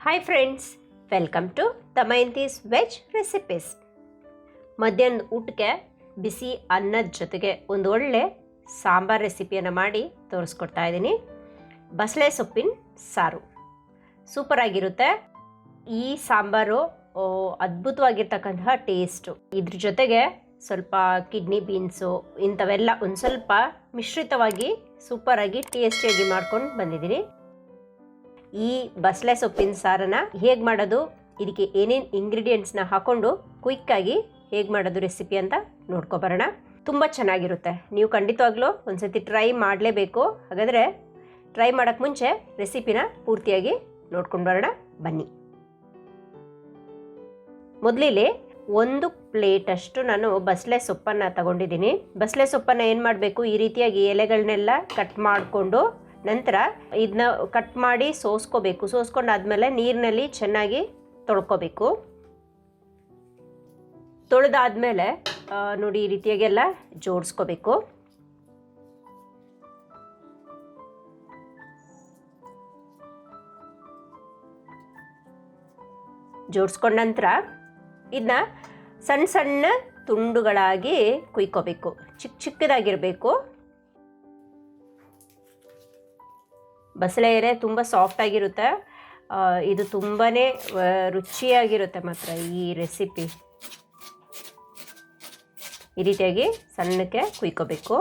Hi friends, welcome to Damayanti's veg recipes. ಮಧ್ಯಾಹ್ನದ ಊಟಕ್ಕೆ ಬಿಸಿ ಅನ್ನದ ಜೊತೆಗೆ ಒಂದು ಒಳ್ಳೆ ಸಾಂಬಾರ್ ರೆಸಿಪಿಯನ್ನು ಮಾಡಿ ತೋರಿಸ್ಕೊಡ್ತಾ ಇದ್ದೀನಿ. ಬಸಳೆ ಸೊಪ್ಪಿನ ಸಾರು ಸೂಪರಾಗಿರುತ್ತೆ. ಈ ಸಾಂಬಾರು ಅದ್ಭುತವಾಗಿರ್ತಕ್ಕಂತಹ ಟೇಸ್ಟು. ಇದ್ರ ಜೊತೆಗೆ ಸ್ವಲ್ಪ ಕಿಡ್ನಿ ಬೀನ್ಸು ಇಂಥವೆಲ್ಲ ಒಂದು ಸ್ವಲ್ಪ ಮಿಶ್ರಿತವಾಗಿ ಸೂಪರಾಗಿ ಟೇಸ್ಟಿಯಾಗಿ ಮಾಡ್ಕೊಂಡು ಬಂದಿದ್ದೀನಿ. ಈ ಬಸಳೆ ಸೊಪ್ಪಿನ ಸಾರನ್ನು ಹೇಗೆ ಮಾಡೋದು, ಇದಕ್ಕೆ ಏನೇನು ಇಂಗ್ರೀಡಿಯೆಂಟ್ಸ್ನ ಹಾಕ್ಕೊಂಡು ಕ್ವಿಕ್ಕಾಗಿ ಹೇಗೆ ಮಾಡೋದು ರೆಸಿಪಿ ಅಂತ ನೋಡ್ಕೊಬರೋಣ. ತುಂಬ ಚೆನ್ನಾಗಿರುತ್ತೆ. ನೀವು ಖಂಡಿತವಾಗ್ಲೂ ಒಂದ್ಸತಿ ಟ್ರೈ ಮಾಡಲೇಬೇಕು. ಹಾಗಾದರೆ ಟ್ರೈ ಮಾಡೋಕ್ಕೆ ಮುಂಚೆ ರೆಸಿಪಿನ ಪೂರ್ತಿಯಾಗಿ ನೋಡ್ಕೊಂಡು ಬರೋಣ ಬನ್ನಿ. ಮೊದಲಿಗೆ 1 ಪ್ಲೇಟಷ್ಟು ನಾನು ಬಸಳೆ ಸೊಪ್ಪನ್ನು ತಗೊಂಡಿದ್ದೀನಿ. ಬಸಳೆ ಸೊಪ್ಪನ್ನು ಏನು ಮಾಡಬೇಕು, ಈ ರೀತಿಯಾಗಿ ಎಲೆಗಳನ್ನೆಲ್ಲ ಕಟ್ ಮಾಡಿಕೊಂಡು ನಂತರ ಇದನ್ನ ಕಟ್ ಮಾಡಿ ಸೋಸ್ಕೋಬೇಕು. ಸೋಸ್ಕೊಂಡಾದ್ಮೇಲೆ ನೀರಿನಲ್ಲಿ ಚೆನ್ನಾಗಿ ತೊಳ್ಕೊಬೇಕು. ತೊಳೆದಾದ್ಮೇಲೆ ನೋಡಿ ಈ ರೀತಿಯಾಗಿ ಎಲ್ಲ ಜೋಡಿಸ್ಕೋಬೇಕು. ಜೋಡಿಸ್ಕೊಂಡ ನಂತರ ಇದನ್ನ ಸಣ್ಣ ಸಣ್ಣ ತುಂಡುಗಳಾಗಿ ಕುಯ್ಕೋಬೇಕು. ಚಿಕ್ಕದಾಗಿರಬೇಕು. ಬಸಳೆ ಎಲೆ ತುಂಬ ಸಾಫ್ಟಾಗಿರುತ್ತೆ. ಇದು ತುಂಬಾ ರುಚಿಯಾಗಿರುತ್ತೆ ಮಾತ್ರ ಈ ರೆಸಿಪಿ. ಈ ರೀತಿಯಾಗಿ ಸಣ್ಣಕ್ಕೆ ಕುಯ್ಕೋಬೇಕು.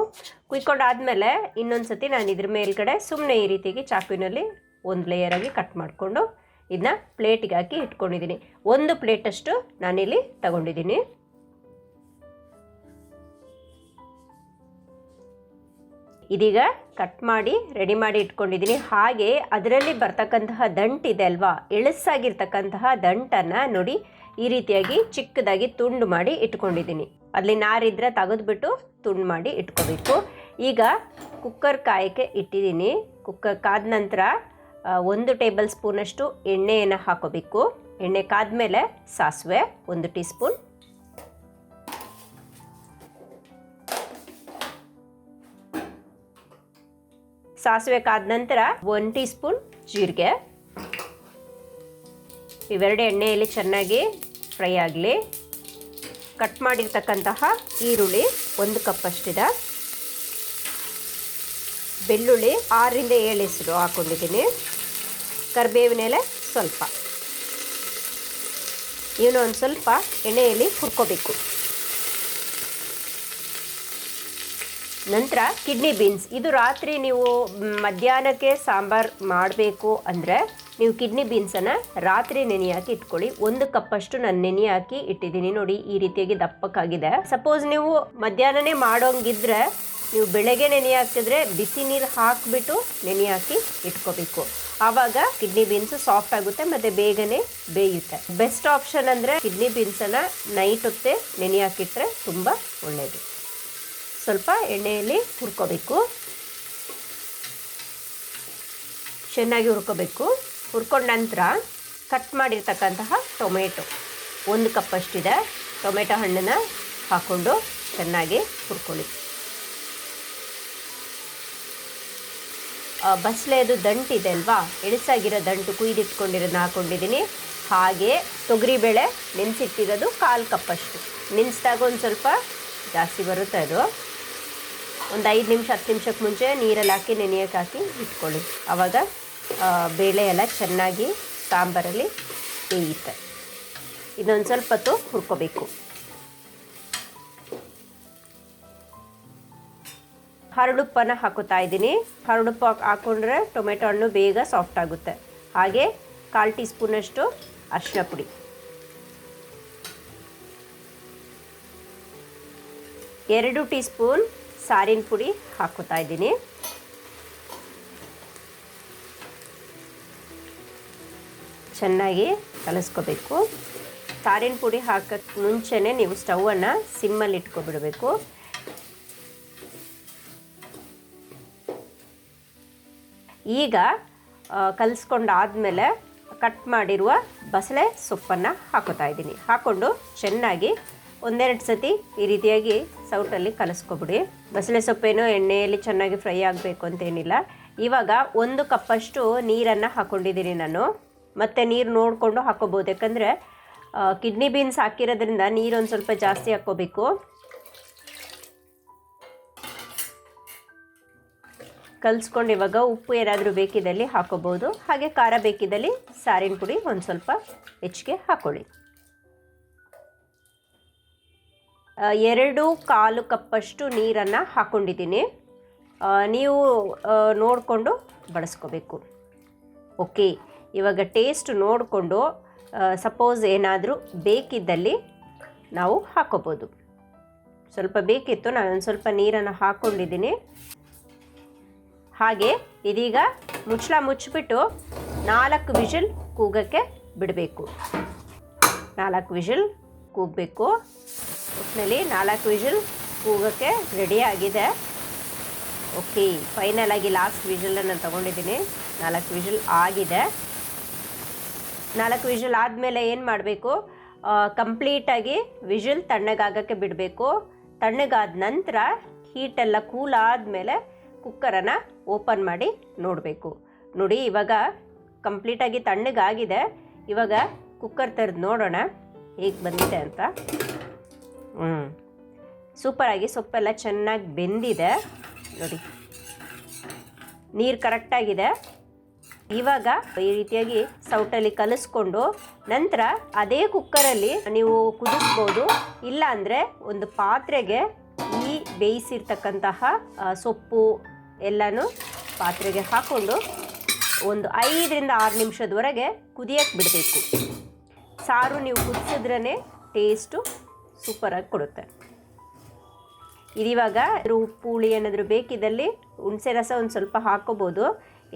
ಕುಯ್ಕೊಂಡಾದ್ಮೇಲೆ ಇನ್ನೊಂದು ಸತಿ ನಾನು ಇದ್ರ ಮೇಲ್ಗಡೆ ಸುಮ್ಮನೆ ಈ ರೀತಿಯಾಗಿ ಚಾಕುವಿನಲ್ಲಿ ಒಂದು ಲೇಯರಾಗಿ ಕಟ್ ಮಾಡಿಕೊಂಡು ಇದನ್ನ ಪ್ಲೇಟಿಗೆ ಹಾಕಿ ಇಟ್ಕೊಂಡಿದ್ದೀನಿ. 1 ಪ್ಲೇಟಷ್ಟು ನಾನಿಲ್ಲಿ ತಗೊಂಡಿದ್ದೀನಿ. ಇದೀಗ ಕಟ್ ಮಾಡಿ ರೆಡಿ ಮಾಡಿ ಇಟ್ಕೊಂಡಿದ್ದೀನಿ. ಹಾಗೆ ಅದರಲ್ಲಿ ಬರ್ತಕ್ಕಂತಹ ದಂಟಿದೆ ಅಲ್ವಾ, ಎಳಸಾಗಿರ್ತಕ್ಕಂತಹ ದಂಟನ್ನು ನೋಡಿ ಈ ರೀತಿಯಾಗಿ ಚಿಕ್ಕದಾಗಿ ತುಂಡು ಮಾಡಿ ಇಟ್ಕೊಂಡಿದ್ದೀನಿ. ಅಲ್ಲಿ ನಾರಿದ್ರೆ ತೆಗೆದುಬಿಟ್ಟು ತುಂಡು ಮಾಡಿ ಇಟ್ಕೋಬೇಕು. ಈಗ ಕುಕ್ಕರ್ ಕಾಯಕ್ಕೆ ಇಟ್ಟಿದ್ದೀನಿ. ಕುಕ್ಕರ್ ಕಾದ ನಂತರ 1 ಟೇಬಲ್ ಸ್ಪೂನಷ್ಟು ಎಣ್ಣೆಯನ್ನು ಹಾಕೋಬೇಕು. ಎಣ್ಣೆ ಕಾದ್ಮೇಲೆ ಸಾಸಿವೆ 1 ಟೀ ಸ್ಪೂನ್, ಸಾಸಿವೆ ಕಾದ ನಂತರ 1 ಟೀ ಸ್ಪೂನ್ ಜೀರಿಗೆ. ಇವೆರಡು ಎಣ್ಣೆಯಲ್ಲಿ ಚೆನ್ನಾಗಿ ಫ್ರೈ ಆಗಲಿ. ಕಟ್ ಮಾಡಿರ್ತಕ್ಕಂತಹ ಈರುಳ್ಳಿ 1 ಕಪ್ ಅಷ್ಟಿದೆ. ಬೆಳ್ಳುಳ್ಳಿ 6ರಿಂದ 7 ಹೆಸರು ಹಾಕ್ಕೊಂಡಿದ್ದೀನಿ. ಕರಿಬೇವಿನ ಎಲೆ ಸ್ವಲ್ಪ. ಇವನು ಒಂದು ಸ್ವಲ್ಪ ಎಣ್ಣೆಯಲ್ಲಿ ಹುರ್ಕೋಬೇಕು. ನಂತರ ಕಿಡ್ನಿ ಬೀನ್ಸ್, ಇದು ರಾತ್ರಿ ನೀವು ಮಧ್ಯಾಹ್ನಕ್ಕೆ ಸಾಂಬಾರು ಮಾಡಬೇಕು ಅಂದರೆ ನೀವು ಕಿಡ್ನಿ ಬೀನ್ಸನ್ನು ರಾತ್ರಿ ನೆನೆ ಹಾಕಿ ಇಟ್ಕೊಳ್ಳಿ. 1 ಕಪ್ಪಷ್ಟು ನಾನು ನೆನೆ ಹಾಕಿ ಇಟ್ಟಿದ್ದೀನಿ. ನೋಡಿ ಈ ರೀತಿಯಾಗಿ ದಪ್ಪಕ್ಕಾಗಿದೆ. ಸಪೋಸ್ ನೀವು ಮಧ್ಯಾಹ್ನನೇ ಮಾಡೋಂಗಿದ್ರೆ ನೀವು ಬೆಳಗ್ಗೆ ನೆನೆ ಹಾಕಿದ್ರೆ ಬಿಸಿ ನೀರು ಹಾಕಿಬಿಟ್ಟು ನೆನೆ ಹಾಕಿ ಇಟ್ಕೋಬೇಕು. ಆವಾಗ ಕಿಡ್ನಿ ಬೀನ್ಸು ಸಾಫ್ಟ್ ಆಗುತ್ತೆ ಮತ್ತು ಬೇಗನೆ ಬೇಯುತ್ತೆ. ಬೆಸ್ಟ್ ಆಪ್ಷನ್ ಅಂದರೆ ಕಿಡ್ನಿ ಬೀನ್ಸನ್ನು ನೈಟ್ ಹೊತ್ತೆ ನೆನೆ ಹಾಕಿಟ್ರೆ ತುಂಬ ಒಳ್ಳೆಯದು. ಸ್ವಲ್ಪ ಎಣ್ಣೆಯಲ್ಲಿ ಹುರ್ಕೋಬೇಕು. ಚೆನ್ನಾಗಿ ಹುರ್ಕೋಬೇಕು. ಹುರ್ಕೊಂಡ ನಂತರ ಕಟ್ ಮಾಡಿರ್ತಕ್ಕಂತಹ ಟೊಮೆಟೊ 1 ಕಪ್ಪಷ್ಟಿದೆ. ಟೊಮೆಟೊ ಹಣ್ಣನ್ನು ಹಾಕ್ಕೊಂಡು ಚೆನ್ನಾಗಿ ಹುರ್ಕೊಳ್ಳಿ. ಬಸಳೆದು ದಂಟಿದೆ ಅಲ್ವಾ, ಎಳಸಾಗಿರೋ ದಂಟು ಕುಯ್ದಿಟ್ಕೊಂಡಿರೋದನ್ನ ಹಾಕ್ಕೊಂಡಿದ್ದೀನಿ. ಹಾಗೆ ತೊಗರಿಬೇಳೆ ನೆನೆಸಿಟ್ಟಿರೋದು 1/4 ಕಪ್ಪಷ್ಟು. ನೆನೆಸಿದಾಗ ಒಂದು ಸ್ವಲ್ಪ ಜಾಸ್ತಿ ಬರುತ್ತೆ. ಅದು ಒಂದು 5 ನಿಮಿಷ 10 ನಿಮಿಷಕ್ಕೆ ಮುಂಚೆ ನೀರಲ್ಲಿ ಹಾಕಿ ನೆನೆಯೋಕೆ ಹಾಕಿ ಇಟ್ಕೊಳ್ಳಿ. ಆವಾಗ ಬೇಳೆ ಎಲ್ಲ ಚೆನ್ನಾಗಿ ಸಾಂಬಾರಲ್ಲಿ ಬೇಯುತ್ತೆ. ಇದೊಂದು ಸ್ವಲ್ಪ ಹೊತ್ತು ಹುರ್ಕೋಬೇಕು. ಹರಳುಪ್ಪನ್ನು ಹಾಕೋತಾ ಇದ್ದೀನಿ. ಹರಳುಪ್ಪು ಹಾಕ್ಕೊಂಡ್ರೆ ಟೊಮೆಟೊ ಹಣ್ಣು ಬೇಗ ಸಾಫ್ಟ್ ಆಗುತ್ತೆ. ಹಾಗೆ 1/4 ಟೀ ಸ್ಪೂನಷ್ಟು ಅರಿಶಿನ ಪುಡಿ, 2 ಟೀ ಸ್ಪೂನ್ ಸಾರಿನ ಪುಡಿ ಹಾಕೋತಾ ಇದ್ದೀನಿ. ಚೆನ್ನಾಗಿ ಕಲಿಸ್ಕೋಬೇಕು. ಸಾರಿನ ಪುಡಿ ಹಾಕೋಕ್ಕೆ ಮುಂಚೆನೇ ನೀವು ಸ್ಟವನ್ನು ಸಿಮ್ಮಲ್ಲಿ ಇಟ್ಕೊಬಿಡಬೇಕು. ಈಗ ಕಲಿಸ್ಕೊಂಡಾದ್ಮೇಲೆ ಕಟ್ ಮಾಡಿರುವ ಬಸಳೆ ಸೊಪ್ಪನ್ನು ಹಾಕೋತಾ ಇದ್ದೀನಿ. ಹಾಕ್ಕೊಂಡು ಚೆನ್ನಾಗಿ 1-2 ಸತಿ ಈ ರೀತಿಯಾಗಿ ಸೌಟಲ್ಲಿ ಕಲಿಸ್ಕೊಬಿಡಿ. ಬಸಳೆ ಸೊಪ್ಪೇನು ಎಣ್ಣೆಯಲ್ಲಿ ಚೆನ್ನಾಗಿ ಫ್ರೈ ಆಗಬೇಕು ಅಂತೇನಿಲ್ಲ. ಇವಾಗ 1 ಕಪ್ಪಷ್ಟು ನೀರನ್ನು ಹಾಕ್ಕೊಂಡಿದ್ದೀನಿ ನಾನು. ಮತ್ತು ನೀರು ನೋಡಿಕೊಂಡು ಹಾಕ್ಕೋಬೋದು. ಯಾಕಂದರೆ ಕಿಡ್ನಿ ಬೀನ್ಸ್ ಹಾಕಿರೋದ್ರಿಂದ ನೀರು ಒಂದು ಸ್ವಲ್ಪ ಜಾಸ್ತಿ ಹಾಕ್ಕೋಬೇಕು. ಕಲಿಸ್ಕೊಂಡು ಇವಾಗ ಉಪ್ಪು ಏನಾದರೂ ಬೇಕಿದ್ದಲ್ಲಿ ಹಾಕ್ಕೋಬೋದು. ಹಾಗೆ ಖಾರ ಬೇಕಿದ್ದಲ್ಲಿ ಸಾರಿನ ಪುಡಿ ಒಂದು ಸ್ವಲ್ಪ ಹೆಚ್ಚಿಗೆ ಹಾಕ್ಕೊಳ್ಳಿ. 2.25 ಕಪ್ಪಷ್ಟು ನೀರನ್ನು ಹಾಕ್ಕೊಂಡಿದ್ದೀನಿ. ನೀವು ನೋಡಿಕೊಂಡು ಬಳಸ್ಕೋಬೇಕು. ಓಕೆ, ಇವಾಗ ಟೇಸ್ಟ್ ನೋಡಿಕೊಂಡು ಸಪೋಸ್ ಏನಾದರೂ ಬೇಕಿದ್ದಲ್ಲಿ ನಾವು ಹಾಕ್ಕೋಬೋದು. ಸ್ವಲ್ಪ ಬೇಕಿತ್ತು, ನಾನೊಂದು ಸ್ವಲ್ಪ ನೀರನ್ನು ಹಾಕ್ಕೊಂಡಿದ್ದೀನಿ. ಹಾಗೆ ಇದೀಗ ಮುಚ್ಚಳ ಮುಚ್ಚಿಬಿಟ್ಟು 4 ವಿಷಲ್ ಕೂಗೋಕ್ಕೆ ಬಿಡಬೇಕು. 4 ವಿಷಲ್ ಕೂಗಬೇಕು. ಒಟ್ಟಿನಲ್ಲಿ 4 ವಿಷಲ್ ಕೂಗೋಕ್ಕೆ ರೆಡಿಯಾಗಿದೆ. ಓಕೆ, ಫೈನಲ್ ಆಗಿ ಲಾಸ್ಟ್ ವಿಷಲನ್ನು ತೊಗೊಂಡಿದ್ದೀನಿ. 4 ವಿಷಲ್ ಆಗಿದೆ. 4 ವಿಷಲ್ ಆದಮೇಲೆ ಏನು ಮಾಡಬೇಕು, ಕಂಪ್ಲೀಟಾಗಿ ವಿಷಲ್ ತಣ್ಣಗಾಗೋಕ್ಕೆ ಬಿಡಬೇಕು. ತಣ್ಣಗಾದ ನಂತರ ಹೀಟೆಲ್ಲ ಕೂಲ್ ಆದಮೇಲೆ ಕುಕ್ಕರನ್ನು ಓಪನ್ ಮಾಡಿ ನೋಡಬೇಕು. ನೋಡಿ, ಇವಾಗ ಕಂಪ್ಲೀಟಾಗಿ ತಣ್ಣಗಾಗಿದೆ. ಇವಾಗ ಕುಕ್ಕರ್ ತೆರೆದು ನೋಡೋಣ ಹೇಗೆ ಬಂದಿದೆ ಅಂತ. ಸೂಪರಾಗಿ ಸೊಪ್ಪೆಲ್ಲ ಚೆನ್ನಾಗಿ ಬೆಂದಿದೆ ನೋಡಿ, ನೀರು ಕರೆಕ್ಟಾಗಿದೆ. ಇವಾಗ ಈ ರೀತಿಯಾಗಿ ಸೌಟಲ್ಲಿ ಕಲಿಸ್ಕೊಂಡು ನಂತರ ಅದೇ ಕುಕ್ಕರಲ್ಲಿ ನೀವು ಕುದಿಸ್ಬೋದು. ಇಲ್ಲ ಅಂದರೆ ಒಂದು ಪಾತ್ರೆಗೆ ಈ ಬೇಯಿಸಿರ್ತಕ್ಕಂತಹ ಸೊಪ್ಪು ಎಲ್ಲನೂ ಪಾತ್ರೆಗೆ ಹಾಕ್ಕೊಂಡು ಒಂದು 5ರಿಂದ 6 ನಿಮಿಷದವರೆಗೆ ಕುದಿಯಕ್ಕೆ ಬಿಡಬೇಕು. ಸಾರು ನೀವು ಕುದಿಸಿದ್ರೇ ಟೇಸ್ಟು ಸೂಪರಾಗಿ ಕೊಡುತ್ತೆ. ಇದಿವಾಗ ಉಪ್ಪು ಹುಳಿ ಏನಾದರೂ ಬೇಕಿದ್ದಲ್ಲಿ ಹುಣಸೆ ರಸ ಒಂದು ಸ್ವಲ್ಪ ಹಾಕ್ಕೋಬೋದು.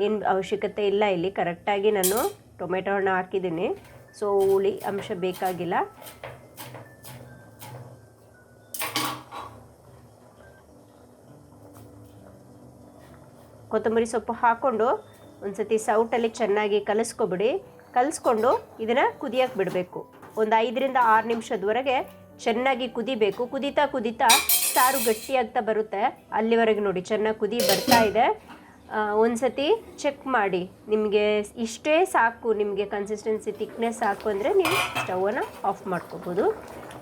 ಏನು ಅವಶ್ಯಕತೆ ಇಲ್ಲ. ಇಲ್ಲಿ ಕರೆಕ್ಟಾಗಿ ನಾನು ಟೊಮೆಟೊ ಹಣ್ಣು ಹಾಕಿದ್ದೀನಿ, ಸೊ ಹುಳಿ ಅಂಶ ಬೇಕಾಗಿಲ್ಲ. ಕೊತ್ತಂಬರಿ ಸೊಪ್ಪು ಹಾಕ್ಕೊಂಡು ಒಂದು ಸತಿ ಸೌಟಲ್ಲಿ ಚೆನ್ನಾಗಿ ಕಲಿಸ್ಕೊಂಡು ಇದನ್ನು ಕುದಿಯೋಕ್ಕೆ ಬಿಡಬೇಕು. ಒಂದು 5ರಿಂದ 6 ನಿಮಿಷದವರೆಗೆ ಚೆನ್ನಾಗಿ ಕುದಿಬೇಕು. ಕುದೀತಾ ಸಾರು ಗಟ್ಟಿಯಾಗ್ತಾ ಬರುತ್ತೆ. ಅಲ್ಲಿವರೆಗೆ ನೋಡಿ ಚೆನ್ನಾಗಿ ಕುದಿ ಬರ್ತಾ ಇದೆ. ಒಂದು ಸತಿ ಚೆಕ್ ಮಾಡಿ, ನಿಮಗೆ ಇಷ್ಟೇ ಸಾಕು, ನಿಮಗೆ ಕನ್ಸಿಸ್ಟೆನ್ಸಿ ಥಿಕ್ನೆಸ್ ಸಾಕು ಅಂದರೆ ನೀವು ಸ್ಟವನ್ನು ಆಫ್ ಮಾಡ್ಕೋಬೋದು.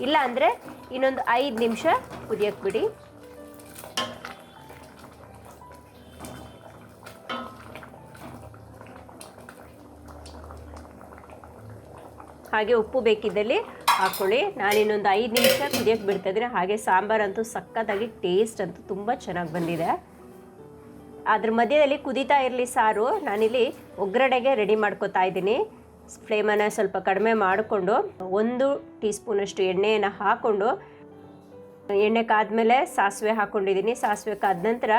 ಇಲ್ಲ ಅಂದರೆ ಇನ್ನೊಂದು 5 ನಿಮಿಷ ಕುದಿಯೋಕ್ಕೆ ಬಿಡಿ. ಹಾಗೆ ಉಪ್ಪು ಬೇಕಿದ್ದಲ್ಲಿ ಹಾಕ್ಕೊಳ್ಳಿ. ನಾನಿನ್ನೊಂದು 5 ನಿಮಿಷ ಕುದಿಯೋಕ್ಕೆ ಬಿಡ್ತಾಯಿದ್ದೀನಿ. ಹಾಗೆ ಸಾಂಬಾರಂತೂ ಸಖತ್ತಾಗಿ ಟೇಸ್ಟ್ ಅಂತೂ ತುಂಬ ಚೆನ್ನಾಗಿ ಬಂದಿದೆ. ಅದ್ರ ಮಧ್ಯದಲ್ಲಿ ಕುದೀತಾ ಇರಲಿ ಸಾರು, ನಾನಿಲ್ಲಿ ಒಗ್ಗರಣೆಗೆ ರೆಡಿ ಮಾಡ್ಕೋತಾ ಇದ್ದೀನಿ. ಫ್ಲೇಮನ್ನು ಸ್ವಲ್ಪ ಕಡಿಮೆ ಮಾಡಿಕೊಂಡು 1 ಟೀ ಸ್ಪೂನಷ್ಟು ಎಣ್ಣೆಯನ್ನು ಹಾಕ್ಕೊಂಡು, ಎಣ್ಣೆ ಕಾದ್ಮೇಲೆ ಸಾಸಿವೆ ಹಾಕ್ಕೊಂಡಿದ್ದೀನಿ. ಸಾಸಿವೆ ಕಾದ ನಂತರ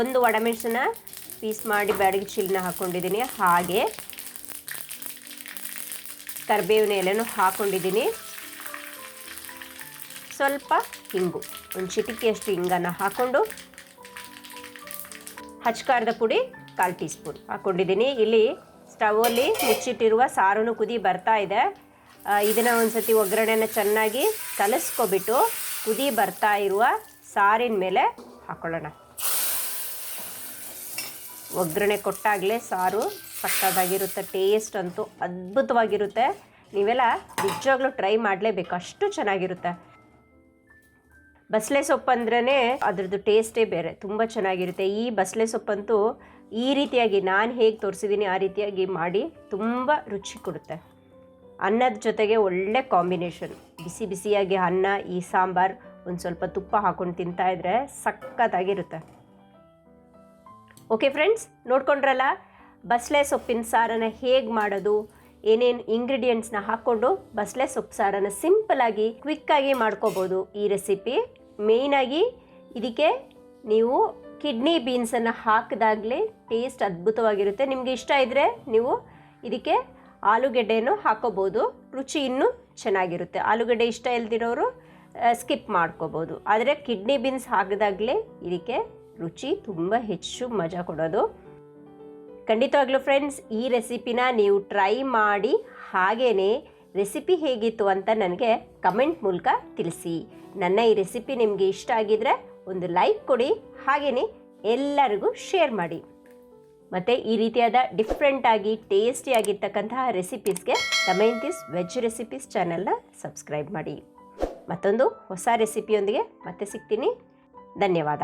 1 ಒಣಮೆಣಸನ್ನ ಪೀಸ್ ಮಾಡಿ ಬ್ಯಾಡಗಿ ಚೀಲನ ಹಾಕ್ಕೊಂಡಿದ್ದೀನಿ. ಹಾಗೆ ಕರಿಬೇವಿನ ಎಲೆನೂ ಹಾಕ್ಕೊಂಡಿದ್ದೀನಿ. ಸ್ವಲ್ಪ ಹಿಂಗು, ಒಂದು ಚಿಟಿಕೆಯಷ್ಟು ಹಿಂಗನ್ನು ಹಾಕ್ಕೊಂಡು, ಹಚ್ಕಾರದ ಪುಡಿ 1/4 ಟೀ ಸ್ಪೂನ್ ಹಾಕ್ಕೊಂಡಿದ್ದೀನಿ. ಇಲ್ಲಿ ಸ್ಟವಲ್ಲಿ ಮುಚ್ಚಿಟ್ಟಿರುವ ಸಾರು ಕುದಿ ಬರ್ತಾ ಇದೆ. ಇದನ್ನು ಒಂದು ಸತಿ ಒಗ್ಗರಣೆನ ಚೆನ್ನಾಗಿ ಕಲಿಸ್ಕೊಬಿಟ್ಟು ಕುದಿ ಬರ್ತಾ ಇರುವ ಸಾರಿನ ಮೇಲೆ ಹಾಕ್ಕೊಳ್ಳೋಣ. ಒಗ್ಗರಣೆ ಕೊಟ್ಟಾಗಲೇ ಸಾರು ಸಕ್ಕತ್ತಾಗಿರುತ್ತೆ. ಟೇಸ್ಟ್ ಅಂತೂ ಅದ್ಭುತವಾಗಿರುತ್ತೆ. ನೀವೆಲ್ಲ ನಿಜವಾಗ್ಲೂ ಟ್ರೈ ಮಾಡಲೇಬೇಕು, ಅಷ್ಟು ಚೆನ್ನಾಗಿರುತ್ತೆ. ಬಸಳೆ ಸೊಪ್ಪು ಅಂದ್ರೇ ಅದ್ರದ್ದು ಟೇಸ್ಟೇ ಬೇರೆ, ತುಂಬ ಚೆನ್ನಾಗಿರುತ್ತೆ. ಈ ಬಸಳೆ ಸೊಪ್ಪಂತೂ ಈ ರೀತಿಯಾಗಿ ನಾನು ಹೇಗೆ ತೋರಿಸಿದ್ದೀನಿ ಆ ರೀತಿಯಾಗಿ ಮಾಡಿ ತುಂಬ ರುಚಿ ಕೊಡುತ್ತೆ. ಅನ್ನದ ಜೊತೆಗೆ ಒಳ್ಳೆ ಕಾಂಬಿನೇಷನ್. ಬಿಸಿ ಬಿಸಿಯಾಗಿ ಅನ್ನ, ಈ ಸಾಂಬಾರು, ಒಂದು ಸ್ವಲ್ಪ ತುಪ್ಪ ಹಾಕ್ಕೊಂಡು ತಿಂತಾಯಿದ್ರೆ ಸಕ್ಕತ್ತಾಗಿರುತ್ತೆ. ಓಕೆ ಫ್ರೆಂಡ್ಸ್, ನೋಡ್ಕೊಂಡ್ರಲ್ಲ ಬಸಳೆ ಸೊಪ್ಪಿನ ಸಾರನ್ನು ಹೇಗೆ ಮಾಡೋದು, ಏನೇನು ಇಂಗ್ರೀಡಿಯೆಂಟ್ಸ್ನ ಹಾಕ್ಕೊಂಡು ಬಸಳೆ ಸೊಪ್ಪು ಸಾರನ್ನು ಸಿಂಪಲಾಗಿ ಕ್ವಿಕ್ಕಾಗಿ ಮಾಡ್ಕೋಬೋದು. ಈ ರೆಸಿಪಿ ಮೇಯ್ನಾಗಿ ಇದಕ್ಕೆ ನೀವು ಕಿಡ್ನಿ ಬೀನ್ಸನ್ನು ಹಾಕಿದಾಗಲೇ ಟೇಸ್ಟ್ ಅದ್ಭುತವಾಗಿರುತ್ತೆ. ನಿಮಗೆ ಇಷ್ಟ ಇದ್ದರೆ ನೀವು ಇದಕ್ಕೆ ಆಲೂಗೆಡ್ಡೆಯನ್ನು ಹಾಕೋಬೋದು, ರುಚಿ ಇನ್ನೂ ಚೆನ್ನಾಗಿರುತ್ತೆ. ಆಲೂಗಡ್ಡೆ ಇಷ್ಟ ಇಲ್ದಿರೋರು ಸ್ಕಿಪ್ ಮಾಡ್ಕೋಬೋದು. ಆದರೆ ಕಿಡ್ನಿ ಬೀನ್ಸ್ ಹಾಕಿದಾಗಲೇ ಇದಕ್ಕೆ ರುಚಿ ತುಂಬ ಹೆಚ್ಚು ಮಜಾ ಕೊಡೋದು. ಖಂಡಿತವಾಗ್ಲೂ ಫ್ರೆಂಡ್ಸ್, ಈ ರೆಸಿಪಿನ ನೀವು ಟ್ರೈ ಮಾಡಿ ಹಾಗೇ ರೆಸಿಪಿ ಹೇಗಿತ್ತು ಅಂತ ನನಗೆ ಕಮೆಂಟ್ ಮೂಲಕ ತಿಳಿಸಿ. ನನ್ನ ಈ ರೆಸಿಪಿ ನಿಮಗೆ ಇಷ್ಟ ಆಗಿದ್ರೆ ಒಂದು ಲೈಕ್ ಕೊಡಿ, ಹಾಗೆಯೇ ಎಲ್ಲರಿಗೂ ಶೇರ್ ಮಾಡಿ. ಮತ್ತು ಈ ರೀತಿಯಾದ ಡಿಫ್ರೆಂಟಾಗಿ ಟೇಸ್ಟಿಯಾಗಿರ್ತಕ್ಕಂತಹ ರೆಸಿಪೀಸ್ಗೆ ದಮಯಂತೀಸ್ ವೆಜ್ ರೆಸಿಪೀಸ್ ಚಾನಲ್ನ ಸಬ್ಸ್ಕ್ರೈಬ್ ಮಾಡಿ. ಮತ್ತೊಂದು ಹೊಸ ರೆಸಿಪಿಯೊಂದಿಗೆ ಮತ್ತೆ ಸಿಗ್ತೀನಿ. ಧನ್ಯವಾದ.